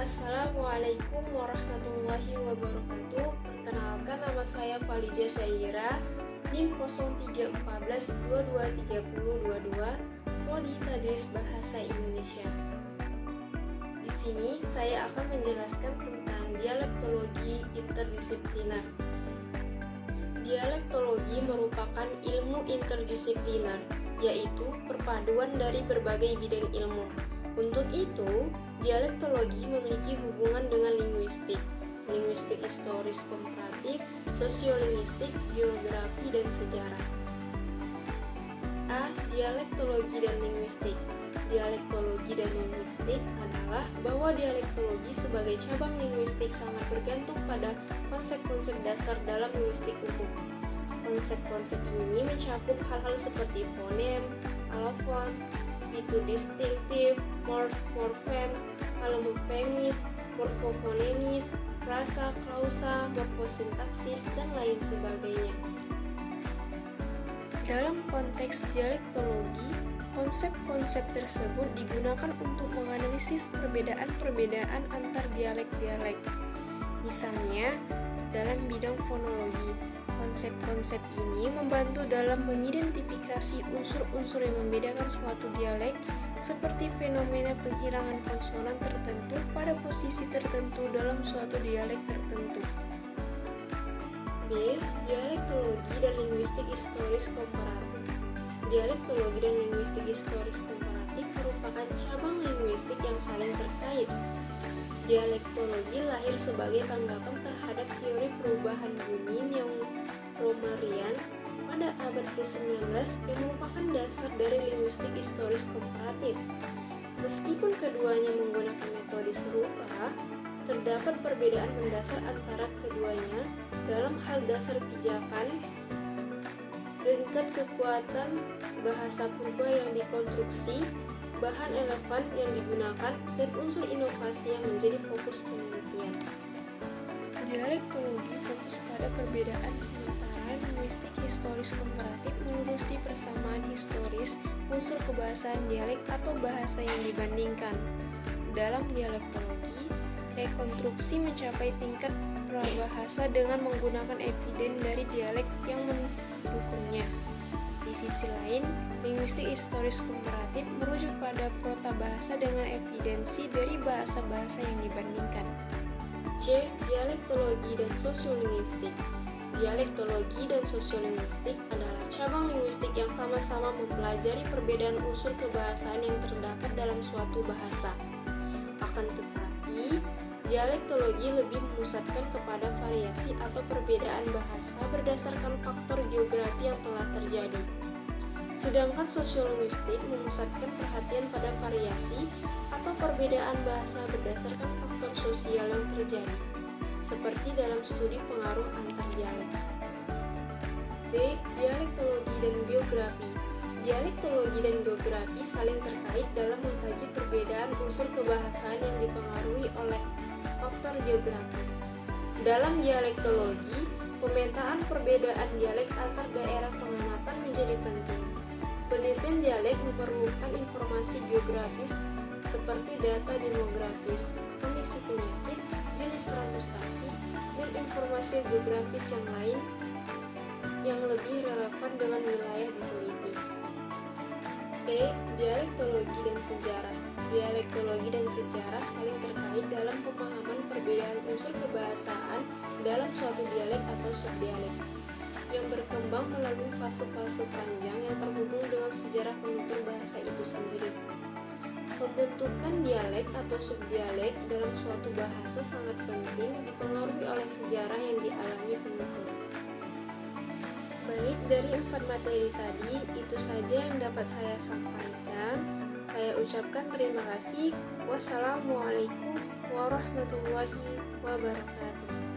Assalamualaikum warahmatullahi wabarakatuh. Perkenalkan, nama saya Falija Syaira, NIM 0314223022, Prodi Tadris Bahasa Indonesia. Di sini saya akan menjelaskan tentang dialektologi interdisipliner. Dialektologi merupakan ilmu interdisipliner, yaitu perpaduan dari berbagai bidang ilmu. Untuk itu, dialektologi memiliki hubungan dengan linguistik historis komparatif, sosiolinguistik, geografi, dan sejarah. A. Dialektologi dan linguistik. Dialektologi dan linguistik adalah bahwa dialektologi sebagai cabang linguistik sangat bergantung pada konsep-konsep dasar dalam linguistik umum. Konsep-konsep ini mencakup hal-hal seperti fonem, alofon, fitur distinktif, morfem, alomorfemis, morfofonemis, frasa, klausa, morfosintaksis, dan lain sebagainya. Dalam konteks dialektologi, konsep-konsep tersebut digunakan untuk menganalisis perbedaan-perbedaan antar dialek-dialek. Misalnya, dalam bidang fonologi, konsep-konsep ini membantu dalam mengidentifikasi unsur-unsur yang membedakan suatu dialek, seperti fenomena penghilangan konsonan tertentu pada posisi tertentu dalam suatu dialek tertentu. B. Dialektologi dan linguistik historis komparatif. Dialektologi dan linguistik historis komparatif merupakan cabang linguistik yang saling terkait. Dialektologi lahir sebagai tanggapan terhadap teori perubahan bunyi neo-Romerian pada abad ke-19 yang merupakan dasar dari linguistik historis komparatif. Meskipun keduanya menggunakan metode serupa, terdapat perbedaan mendasar antara keduanya dalam hal dasar pijakan, tingkat kekuatan bahasa purba yang dikonstruksi, bahan relevan yang digunakan, dan unsur inovasi yang menjadi fokus penelitian. Dialektologi fokus pada perbedaan, sementara linguistik historis komparatif menelusuri persamaan historis unsur kebahasaan dialek atau bahasa yang dibandingkan. Dalam dialektologi, rekonstruksi mencapai tingkat prabahasa dengan menggunakan eviden dari dialek yang mendukungnya. Di sisi lain, linguistik historis komparatif merujuk pada protabahasa dengan evidensi dari bahasa-bahasa yang dibandingkan. C. Dialektologi dan sosiolinguistik. Dialektologi dan sosiolinguistik adalah cabang linguistik yang sama-sama mempelajari perbedaan unsur kebahasaan yang terdapat dalam suatu bahasa. Akan tetapi, dialektologi lebih memusatkan kepada variasi atau perbedaan bahasa berdasarkan faktor geografi yang telah terjadi. Sedangkan sosiolinguistik memusatkan perhatian pada variasi atau perbedaan bahasa berdasarkan faktor sosial yang terjadi, seperti dalam studi pengaruh antar dialek. D. Dialektologi dan geografi. Dialektologi dan geografi saling terkait dalam mengkaji perbedaan unsur kebahasaan yang dipengaruhi oleh faktor geografis. Dalam dialektologi, pemetaan perbedaan dialek antar daerah pengamatan menjadi penting. Penelitian dialek memerlukan informasi geografis seperti data demografis, kondisi penyakit, jenis transportasi, dan informasi geografis yang lain yang lebih relevan dengan wilayah diteliti. E. Dialektologi dan sejarah. Dialektologi dan sejarah saling terkait dalam pemahaman perbedaan unsur kebahasaan dalam suatu dialek atau subdialek, yang berkembang melalui fase-fase panjang yang terhubung dengan sejarah penutur bahasa itu sendiri. Pembentukan dialek atau subdialek dalam suatu bahasa sangat penting dipengaruhi oleh sejarah yang dialami penutur. Baik, dari 4 materi tadi, itu saja yang dapat saya sampaikan. Saya ucapkan terima kasih. Wassalamualaikum warahmatullahi wabarakatuh.